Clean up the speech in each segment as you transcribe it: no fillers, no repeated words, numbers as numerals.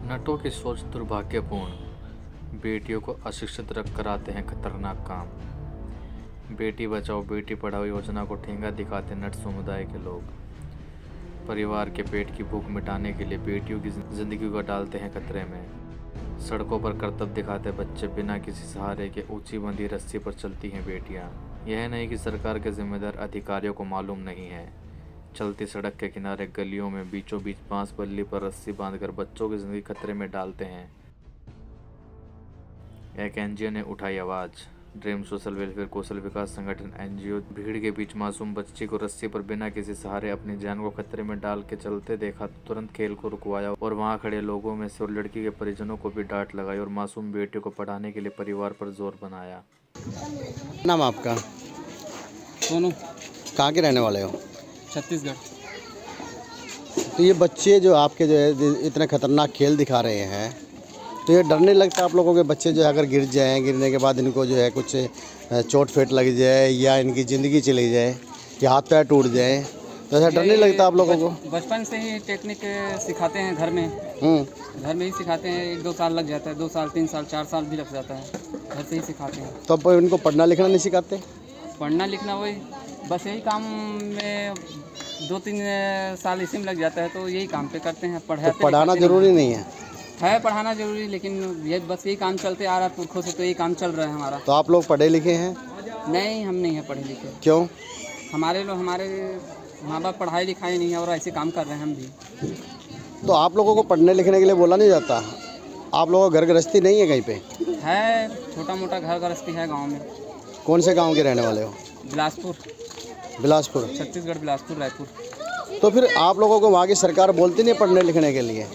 नटों की सोच दुर्भाग्यपूर्ण। बेटियों को अशिक्षित रख कराते हैं खतरनाक काम। बेटी बचाओ बेटी पढ़ाओ योजना को ठेंगा दिखाते नट समुदाय के लोग। परिवार के पेट की भूख मिटाने के लिए बेटियों की जिंदगी को डालते हैं खतरे में। सड़कों पर करतब दिखाते बच्चे, बिना किसी सहारे के ऊंची बंधी रस्सी पर चलती हैं बेटियां। यह नहीं कि सरकार के जिम्मेदार अधिकारियों को मालूम नहीं है। चलती सड़क के किनारे गलियों में बीचों बीच बांस बल्ली पर रस्सी बांधकर बच्चों की जिंदगी खतरे में डालते हैं। एक एनजीओ ने उठाई आवाज। ड्रीम सोशल वेलफेयर कौशल विकास संगठन एनजीओ भीड़ के बीच मासूम बच्ची को रस्सी पर बिना किसी सहारे अपनी जान को खतरे में डाल के चलते देखा तो तुरंत खेल को रुकवाया और वहां खड़े लोगों में से और लड़की के परिजनों को भी डांट लगाई और मासूम बेटियों को पढ़ाने के लिए परिवार पर जोर बनाया। नाम आपका? सोनू। कहाँ के रहने वाले हो? छत्तीसगढ़। तो ये बच्चे जो आपके जो है इतने खतरनाक खेल दिखा रहे हैं, तो ये डर नहीं लगता आप लोगों के बच्चे जो है अगर गिर जाएं, गिरने के बाद इनको जो है कुछ चोट फेट लग जाए या इनकी ज़िंदगी चली जाए या हाथ पैर टूट जाए, तो ऐसा डर नहीं लगता आप लोगों को? बचपन से ही टेक्निक सिखाते हैं घर में। घर में ही सिखाते हैं। 1-2 साल लग जाता है, 2 साल 3 साल 4 साल भी लग जाता है। घर से ही सिखाते हैं। तो अब इनको पढ़ना लिखना नहीं सिखाते? पढ़ना लिखना वही बस यही काम में 2-3 साल इसी में लग जाता है, तो यही काम पे करते हैं। तो पढ़ाना जरूरी नहीं है? पढ़ाना जरूरी, लेकिन ये बस यही काम चलते आ रहा है पुरखों से, तो यही काम चल रहा है हमारा। तो आप लोग पढ़े लिखे हैं? नहीं, हम नहीं हैं पढ़े लिखे। क्यों? हमारे माँ बाप पढ़ाई लिखाई नहीं है और ऐसे काम कर रहे हैं हम भी। तो आप लोगों को पढ़ने लिखने के लिए बोला नहीं जाता? आप लोगों का घर गृहस्थी नहीं है कहीं पे? है, छोटा मोटा घर गृहस्थी है गाँव में। कौन से गाँव के रहने वाले हो? बिलासपुर। बिलासपुर, छत्तीसगढ़, बिलासपुर, रायपुर। तो फिर आप लोगों को वहाँ की सरकार बोलती नहीं पढ़ने लिखने के लिए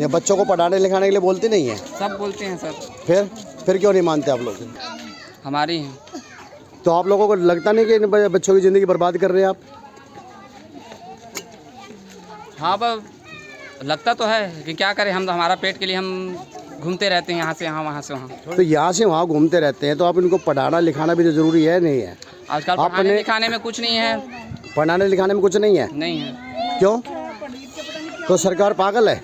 या बच्चों को पढ़ाने लिखाने के लिए बोलती नहीं है? सब बोलते हैं सर। फिर क्यों नहीं मानते आप लोग? हमारी हैं। तो आप लोगों को लगता नहीं कि इन बच्चों की ज़िंदगी बर्बाद कर रहे हैं आप? हाँ, बस लगता तो है कि क्या करें, हम तो हमारा पेट के लिए हम घूमते रहते हैं यहाँ से यहाँ, वहाँ से वहाँ। तो यहाँ से वहाँ घूमते रहते हैं, तो आप इनको पढ़ाना लिखाना भी तो ज़रूरी है नहीं है? आजकल पढ़ाने लिखाने में कुछ नहीं है। पढ़ाने लिखाने में कुछ नहीं है? नहीं है। क्यों? तो सरकार पागल है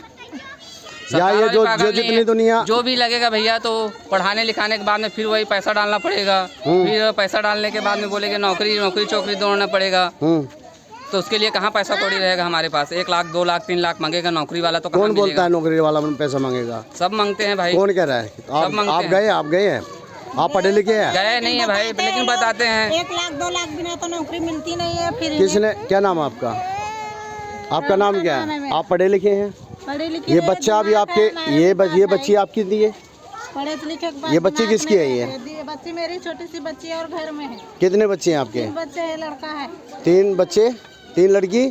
या ये जो जितनी दुनिया जो भी लगेगा भैया, तो पढ़ाने लिखाने के बाद में फिर वही पैसा डालना पड़ेगा। फिर पैसा डालने के बाद में बोलेंगे नौकरी चौकरी दौड़ना पड़ेगा। तो उसके लिए कहाँ पैसा कौड़ी रहेगा हमारे पास? 1 लाख 2 लाख 3 लाख मांगेगा नौकरी वाला, तो कौन बोलता है नौकरी वाला पैसा मांगेगा? सब मांगते हैं भाई। कौन कह रहा है? आप गए हैं? आप पढ़े लिखे हैं? गए नहीं है भाई, लेकिन बताते हैं 1 लाख 2 लाख बिना तो नौकरी मिलती नहीं है। फिर किसने? क्या नाम है आपका? आपका नाम क्या है? आप पढ़े लिखे हैं? पढ़े लिखे। ये बच्चा भी आपके, ये बच्ची आपकी थी? पढ़े लिखे। ये बच्ची किसकी है? ये बच्ची मेरी छोटी सी बच्ची और घर में है। कितने बच्चे हैं आपके? 3 बच्चे है, लड़का है। 3 बच्चे, 3 लड़की?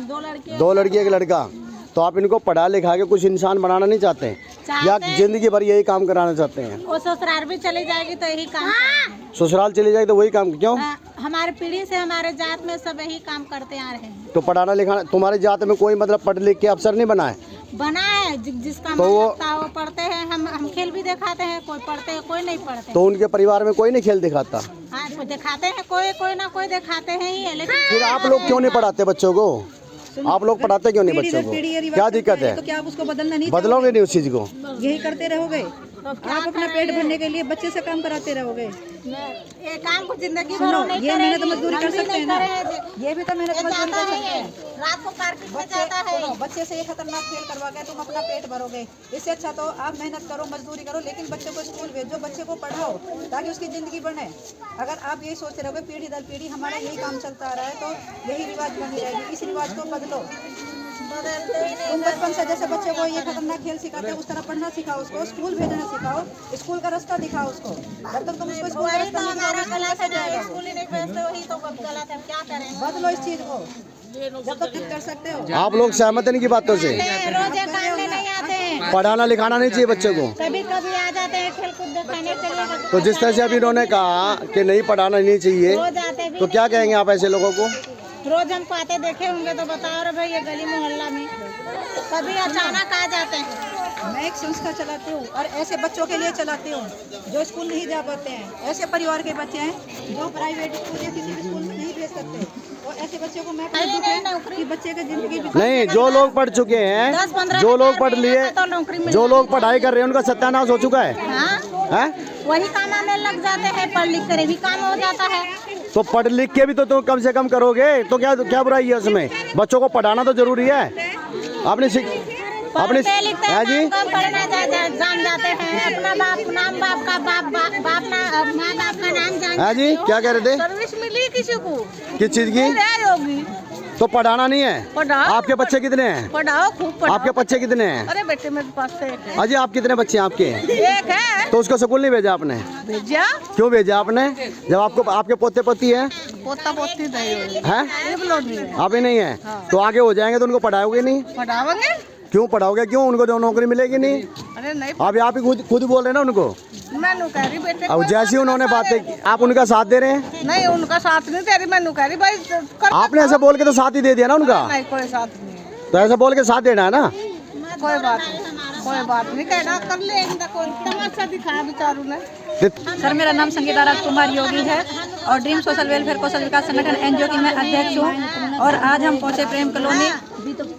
2 लड़के। 2 लड़की 1 लड़का। तो आप इनको पढ़ा लिखा के कुछ इंसान बनाना नहीं चाहते या जिंदगी भर यही काम कराना चाहते हैं? वो ससुराल भी चली जाएगी तो यही काम करेंगे। ससुराल चली जाएगी तो वही काम? क्यों? हमारे पीढ़ी से हमारे जात में सब यही काम करते आ रहे हैं। तो पढ़ाना लिखाना तुम्हारे जात में कोई मतलब पढ़ लिख के अफसर नहीं बना है? बना है, जिसका तो वो पढ़ते हैं। हम खेल भी दिखाते हैं, कोई पढ़ते हैं कोई नहीं पढ़ते। तो उनके परिवार में कोई नहीं खेल दिखाता? हाँ, कोई दिखाते हैं, कोई ना कोई दिखाते हैं ही है। लेकिन फिर आप लोग क्यों नहीं पढ़ाते बच्चों को? आप लोग पढ़ाते क्यों नहीं बच्चों को? क्या दिक्कत है? तो क्या आप उसको बदलना नहीं बदलोगे नहीं उस चीज को? यही करते रहोगे? आप अपना पेट भरने के लिए बच्चे से काम कराते रहोगे? ये काम को जिंदगी भर नहीं ये मेहनत करेंगे। मजदूरी कर सकते हैं ना? ये भी तो मेहनत मजदूरी कर जाता सकते है, हैं। रात को मार्केट में जाता है। बच्चे से ये खतरनाक खेल करवा के तुम अपना पेट भरोगे। इससे अच्छा तो आप मेहनत करो, मजदूरी करो, लेकिन बच्चे को स्कूल भेजो, बच्चे को पढ़ाओ ताकि उसकी ज़िंदगी बने। अगर आप यही सोचते रहोगे पीढ़ी दर पीढ़ी हमारा यही काम चलता आ रहा है, तो यही रिवाज बनी रहेगी। इस रिवाज को बदलो। तुम बचपन से जैसे बच्चे को ये खतरनाक खेल सिखाते हो उस तरह पढ़ना सिखाओ, उसको स्कूल भेजना सिखाओ, स्कूल का रास्ता दिखाओ उसको। जब तक तुम उसको स्कूल का रास्ता हमारा दिखाओगे गलत है, जाएगा। स्कूल ही नहीं भेजते, वही तो गलत है। क्या करें? बदलो इस चीज को जब तक कर सकते हो। आप लोग सहमत हैं इनकी बातों से? रोज ये काम में नहीं आते हैं। पढ़ाना लिखाना नहीं चाहिए बच्चों को? कभी कभी आ जाते हैं खेल कूद दिखाने के लिए। तो जिस तरह से अभी इन्होंने कहा कि नहीं पढ़ाना नहीं चाहिए, रोज आते भी तो क्या कहेंगे आप ऐसे लोगों को? रोज हमको आते देखे होंगे तो बताओ रे भाई, ये गली मोहल्ला में कभी अचानक आ जाते हैं। मैं एक संस्था चलाती हूँ और ऐसे बच्चों के लिए चलाती हूँ जो स्कूल नहीं जा पाते हैं। ऐसे परिवार के बच्चे हैं जो प्राइवेट स्कूल या किसी भी स्कूल में नहीं भेज सकते। और ऐसे बच्चों को मैं कहती हूँ कि बच्चे की जिंदगी नहीं, जो लोग पढ़ चुके हैं, जो लोग पढ़ लिए, जो लोग पढ़ाई कर रहे हैं, उनका सत्यानाश हो चुका है। हैं? वही काम में लग जाते हैं, पढ़ लिख कर भी काम हो जाता है। तो पढ़ लिख के भी तो तुम कम से कम करोगे तो क्या बुराई है उसमें? बच्चों को पढ़ाना तो जरूरी है। आपने पढ़ते लिखते है जी, पढ़ना जान जाते हैं, अपना बाप नाम, बाप का बाप माँ बाप का नाम जान है जी। क्या कह रहे थे? सर्विस मिली किसी को, किस चीज की? होगी तो पढ़ाना नहीं है। पढ़ाओ। आपके बच्चे कितने हैं? पढ़ाओ, खूब पढ़ाओ। आपके बच्चे कितने हैं? अरे बेटे मेरे पास तो एक है। अजी, आप कितने बच्चे हैं आपके? एक है। तो उसको स्कूल नहीं भेजा आपने? भेजा। क्यों भेजा आपने, जब आपके पोते पोती है? पोता पोती नहीं है, हैं? आप ही नहीं है। तो आगे हो जाएंगे तो उनको पढ़ाओगे नहीं? पढ़ाओगे। क्यों पढ़ाओगे? क्यों? उनको जो नौकरी मिलेगी नहीं? अरे नहीं, अभी आप ही खुद बोल रहे हैं ना उनको। मैं कह रही बेटे, अब जैसी उन्होंने बातें की, आप उनका साथ दे रहे हैं? नहीं, उनका साथ नहीं दे रही, मैं कह रही भाई आपने ऐसे बोल के तो साथ ही दे दिया ना उनका। नहीं, कोई साथ नहीं है। तो ऐसे बोल के साथ देना है ना। कोई बात नहीं, कहना कर ले, कोई तमाशा दिखाया बेचारू ने। सर, मेरा नाम संगीता राजकुमार योगी है और ड्रीम सोशल वेलफेयर कौशल विकास संगठन एनजीओ की मैं अध्यक्ष हूँ। और आज हम पहुँचे प्रेम कॉलोनी,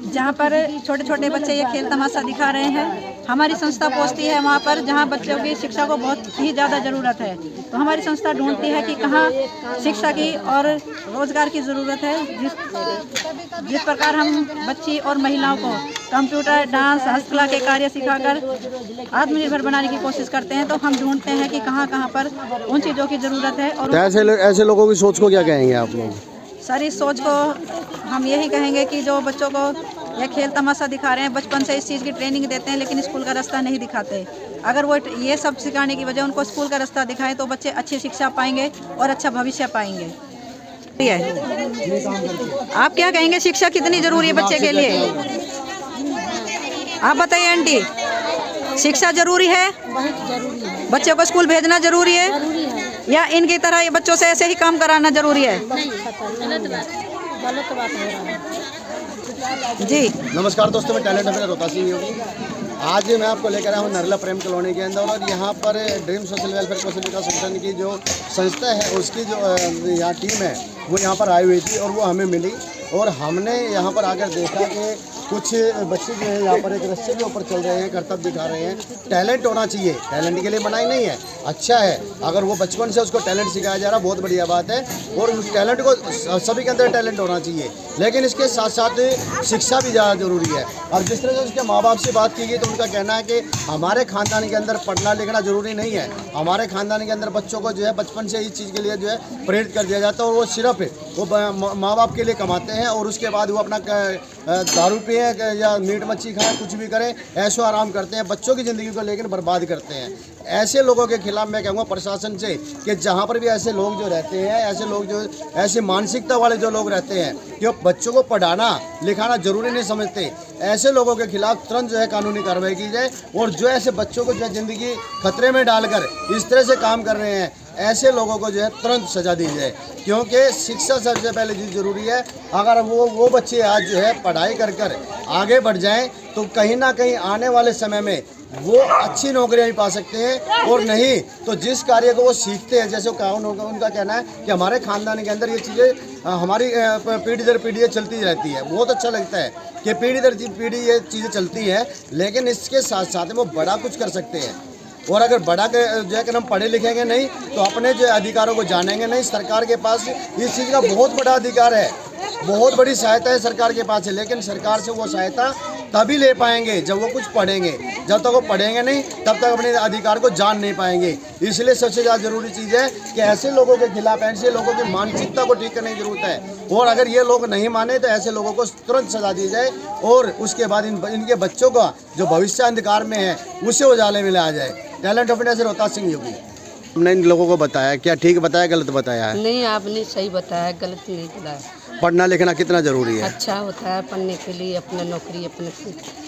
जहाँ पर छोटे छोटे बच्चे ये खेल तमाशा दिखा रहे हैं। हमारी संस्था पहुँचती है वहाँ पर जहाँ बच्चों की शिक्षा को बहुत ही ज़्यादा ज़रूरत है। तो हमारी संस्था ढूंढती है कि कहाँ शिक्षा की और रोज़गार की ज़रूरत है। जिस प्रकार हम बच्ची और महिलाओं को कंप्यूटर, डांस, हस्तकला के कार्य सिखाकर आत्मनिर्भर बनाने की कोशिश करते हैं, तो हम ढूंढते हैं कि कहाँ कहाँ पर उन चीज़ों की ज़रूरत है। और तो ऐसे लोगों की सोच को क्या कहेंगे आप लोग? सर, इस सोच को हम यही कहेंगे कि जो बच्चों को यह खेल तमाशा दिखा रहे हैं, बचपन से इस चीज़ की ट्रेनिंग देते हैं लेकिन स्कूल का रास्ता नहीं दिखाते। अगर वो ये सब सिखाने की वजह उनको स्कूल का रास्ता दिखाएं तो बच्चे अच्छी शिक्षा पाएंगे और अच्छा भविष्य पाएंगे। आप क्या कहेंगे, शिक्षा कितनी ज़रूरी है बच्चे के लिए? आप बताइए आंटी, शिक्षा ज़रूरी है? बच्चों को स्कूल भेजना ज़रूरी है या इनकी तरह ये बच्चों से ऐसे ही काम कराना ज़रूरी है? जी नमस्कार दोस्तों, मैं टैलेंट अभिनेता रोहता सिंह योगी। आज मैं आपको लेकर आया हूँ नरला प्रेम कॉलोनी के अंदर, और यहाँ पर ड्रीम सोशल वेलफेयर कौशल विकास संगठन की जो संस्था है उसकी जो यहाँ टीम है वो यहाँ पर आई हुई थी और वो हमें मिली। और हमने यहाँ पर आकर देखा कि कुछ बच्चे जो है यहाँ पर एक रस्से के ऊपर चल रहे हैं, करतब दिखा रहे हैं। टैलेंट होना चाहिए, टैलेंट के लिए बनाई नहीं है, अच्छा है अगर वो बचपन से उसको टैलेंट सिखाया जा रहा, बहुत बढ़िया बात है। और उस टैलेंट को, सभी के अंदर टैलेंट होना चाहिए, लेकिन इसके साथ साथ शिक्षा भी ज़्यादा ज़रूरी है। अब जिस तरह से उसके माँ बाप से बात की गई तो उनका कहना है कि हमारे ख़ानदान के अंदर पढ़ना लिखना ज़रूरी नहीं है। हमारे ख़ानदान के अंदर बच्चों को जो है बचपन से इस चीज़ के लिए जो है प्रेरित कर दिया जाता है, और वो सिर्फ वो माँ बाप के लिए कमाते हैं और उसके बाद वो अपना दारू पिए या मीट मच्छी खाएं, कुछ भी करें, ऐशो आराम करते हैं, बच्चों की ज़िंदगी को लेकर बर्बाद करते हैं। ऐसे लोगों के खिलाफ मैं कहूँगा प्रशासन से कि जहाँ पर भी ऐसे लोग जो रहते हैं, ऐसे लोग जो ऐसी मानसिकता वाले जो लोग रहते हैं कि बच्चों को पढ़ाना लिखाना ज़रूरी नहीं समझते, ऐसे लोगों के खिलाफ तुरंत जो है कानूनी कार्रवाई की जाए। और जो ऐसे बच्चों को जो है ज़िंदगी खतरे में डालकर इस तरह से काम कर रहे हैं, ऐसे लोगों को जो है तुरंत सज़ा दी जाए, क्योंकि शिक्षा सबसे पहले चीज़ ज़रूरी है। अगर वो बच्चे आज जो है पढ़ाई कर आगे बढ़ जाएं तो कहीं ना कहीं आने वाले समय में वो अच्छी नौकरियां भी पा सकते हैं, और नहीं तो जिस कार्य को वो सीखते हैं, जैसे कानून होगा, उनका कहना है कि हमारे ख़ानदान के अंदर ये चीज़ें हमारी पीढ़ी दर पीढ़ी चलती रहती है। बहुत अच्छा लगता है कि पीढ़ी दर पीढ़ी ये चीज़ें चलती हैं, लेकिन इसके साथ साथ वो बड़ा कुछ कर सकते हैं। और अगर बड़ा जो है कि हम पढ़े लिखेंगे नहीं तो अपने जो अधिकारों को जानेंगे नहीं। सरकार के पास इस चीज़ का बहुत बड़ा अधिकार है, बहुत बड़ी सहायता है सरकार के पास है, लेकिन सरकार से वो सहायता तभी ले पाएंगे जब वो कुछ पढ़ेंगे। जब तक वो पढ़ेंगे नहीं तब तक अपने अधिकार को जान नहीं पाएंगे। इसलिए सबसे ज़्यादा ज़रूरी चीज़ है कि ऐसे लोगों के खिलाफ, ऐसे लोगों की मानसिकता को ठीक करने की ज़रूरत है। और अगर ये लोग नहीं माने तो ऐसे लोगों को तुरंत सजा दी जाए, और उसके बाद इनके बच्चों का जो भविष्य अंधकार में है उसे उजाले में लाया जाए। टैलेंट ऑफ इंडिया से रोहता सिंह योगी। हमने इन लोगों को बताया, क्या ठीक बताया गलत बताया है? नहीं, आपने सही बताया, गलत नहीं बताया। पढ़ना लिखना कितना ज़रूरी है? अच्छा होता है पढ़ने के लिए, अपने नौकरी, अपने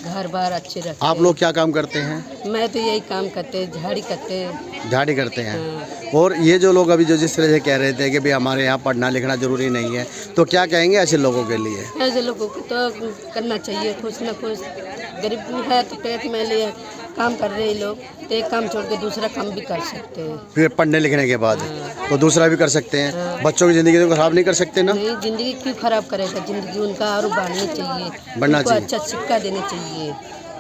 घर बार अच्छे रहते आप लोग क्या काम करते हैं? मैं तो यही काम करते, झाड़ी करते। झाड़ी करते हैं। और ये जो लोग अभी जो जिस तरह से कह रहे थे कि भाई हमारे यहाँ पढ़ना लिखना ज़रूरी नहीं है, तो क्या कहेंगे ऐसे लोगों के लिए? ऐसे लोगों को तो करना चाहिए, कुछ ना कुछ। गरीब है तो पेट में लिए काम कर रहे लोग, तो एक काम छोड़ के दूसरा काम भी कर सकते हैं फिर पढ़ने लिखने के बाद। तो दूसरा भी कर सकते हैं। बच्चों की ज़िंदगी तो खराब नहीं कर सकते ना। नहीं, जिंदगी क्यों खराब करेगा, जिंदगी उनका और बढ़नी चाहिए, बढ़ना उनको चाहिए। अच्छा शिक्षा देनी चाहिए।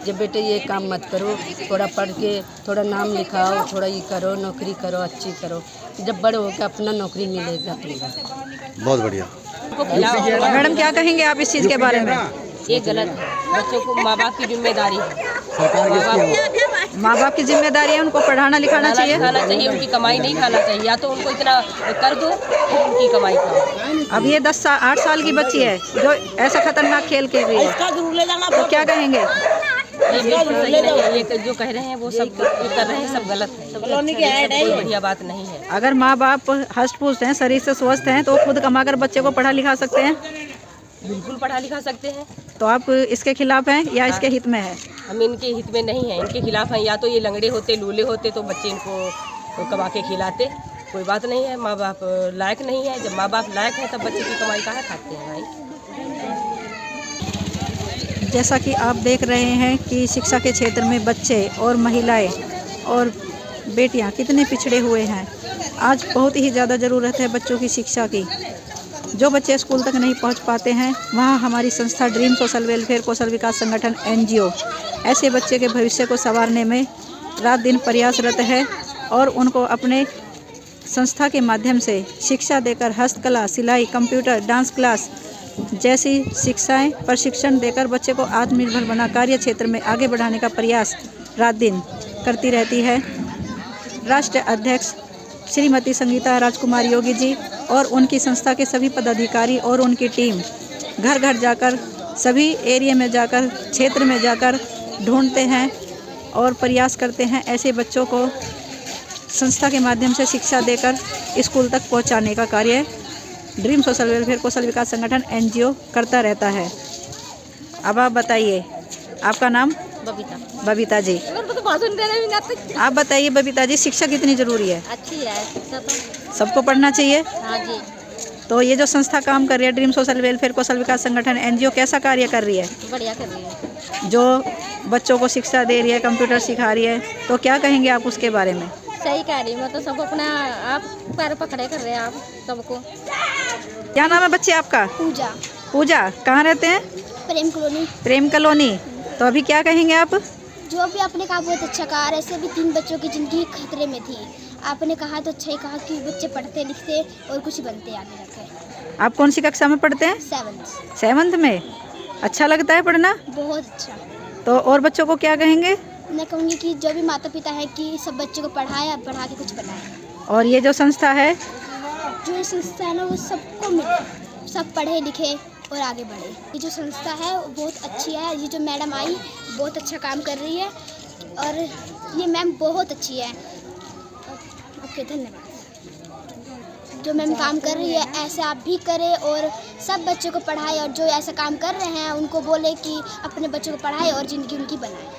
जब बेटे ये काम मत करो, थोड़ा पढ़ के थोड़ा नाम लिखाओ, थोड़ा ये करो, नौकरी करो, अच्छी करो, जब बड़े होकर अपना नौकरी मिलेगा तुमको। बहुत बढ़िया। मैडम क्या कहेंगे आप इस चीज़ के बारे में? ये गलत है, बच्चों को माँ बाप की जिम्मेदारी है। माँ बाप की जिम्मेदारी है, उनको पढ़ाना लिखाना चाहिए। खाना चाहिए, उनकी कमाई नहीं खाना चाहिए। या तो उनको इतना कर दो फिर उनकी कमाई खाओ। अब ये 8 साल की बच्ची है जो ऐसा खतरनाक खेल खेल रही है, तो क्या कहेंगे? ये बिल्कुल सही नहीं है, ये जो कह रहे हैं वो सब ये कर रहे हैं, सब गलत है, सब कोई बढ़िया बात नहीं है। अगर माँ बाप हष्ट पुष्ट हैं, शरीर से स्वस्थ हैं, तो खुद कमाकर बच्चे को पढ़ा लिखा सकते हैं। बिल्कुल पढ़ा लिखा सकते हैं। तो आप इसके खिलाफ हैं या इसके हित में है? हम इनके हित में नहीं हैं, इनके खिलाफ हैं। या तो ये लंगड़े होते, लूले होते तो बच्चे इनको कमा के खिलाते, कोई बात नहीं है। माँ बाप लायक नहीं है, जब माँ बाप लायक है तब बच्चे की कमाई कहाँ खाते हैं भाई। जैसा कि आप देख रहे हैं कि शिक्षा के क्षेत्र में बच्चे और महिलाएं और बेटियां कितने पिछड़े हुए हैं। आज बहुत ही ज़्यादा ज़रूरत है बच्चों की शिक्षा की। जो बच्चे स्कूल तक नहीं पहुंच पाते हैं, वहां हमारी संस्था ड्रीम सोशल वेलफेयर कौशल विकास संगठन NGO ऐसे बच्चे के भविष्य को संवारने में रात दिन प्रयासरत है और उनको अपने संस्था के माध्यम से शिक्षा देकर हस्तकला, सिलाई, कंप्यूटर, डांस क्लास जैसी शिक्षाएं प्रशिक्षण देकर बच्चे को आत्मनिर्भर बना कार्य क्षेत्र में आगे बढ़ाने का प्रयास रात दिन करती रहती है। राष्ट्रीय अध्यक्ष श्रीमती संगीता राजकुमार योगी जी और उनकी संस्था के सभी पदाधिकारी और उनकी टीम घर घर जाकर, सभी एरिया में जाकर, क्षेत्र में जाकर ढूंढते हैं और प्रयास करते हैं ऐसे बच्चों को संस्था के माध्यम से शिक्षा देकर स्कूल तक पहुंचाने का कार्य ड्रीम सोशल वेलफेयर कौशल विकास संगठन NGO करता रहता है। अब आप बताइए, आपका नाम? बबीता जी। आप बताइए बबीता जी, शिक्षा कितनी ज़रूरी है? अच्छी है शिक्षा तो। सबको पढ़ना चाहिए। हाँ जी। तो ये जो संस्था काम कर रही है ड्रीम सोशल वेलफेयर कौशल विकास संगठन NGO कैसा कार्य कर रही है? बढ़िया कर रही है। जो बच्चों को शिक्षा दे रही है, कंप्यूटर सिखा रही है, तो क्या कहेंगे आप उसके बारे में? सही कह रही है, मतलब सबको अपना आप पैर पकड़े कर रहे हैं आप सबको। क्या नाम है बच्चे आपका? पूजा। पूजा, कहाँ रहते हैं? प्रेम कॉलोनी। प्रेम कॉलोनी। तो अभी क्या कहेंगे आप? जो भी आपने कहा बहुत अच्छा कहा। ऐसे भी 3 बच्चों की जिंदगी खतरे में थी। आपने कहा तो अच्छा ही कहा कि बच्चे पढ़ते लिखते और कुछ बनते आगे जाकर। आप कौन सी कक्षा में पढ़ते हैं? 7th में। अच्छा लगता है पढ़ना? बहुत अच्छा। तो और बच्चों को क्या कहेंगे? मैं कहूँगी कि जो भी माता पिता है कि सब बच्चों को पढ़ाए, पढ़ा के कुछ बनाए। और ये जो संस्था है, जो संस्था है ना वो सबको मिले, सब पढ़े लिखे और आगे बढ़े। ये जो संस्था है वो बहुत अच्छी है। ये जो मैडम आई बहुत अच्छा काम कर रही है और ये मैम बहुत अच्छी है। ओके, धन्यवाद। जो मैम काम कर रही है ऐसे आप भी करें और सब बच्चों को पढ़ाए और जो ऐसा काम कर रहे हैं उनको बोले कि अपने बच्चों को पढ़ाए और ज़िंदगी उनकी बनाए।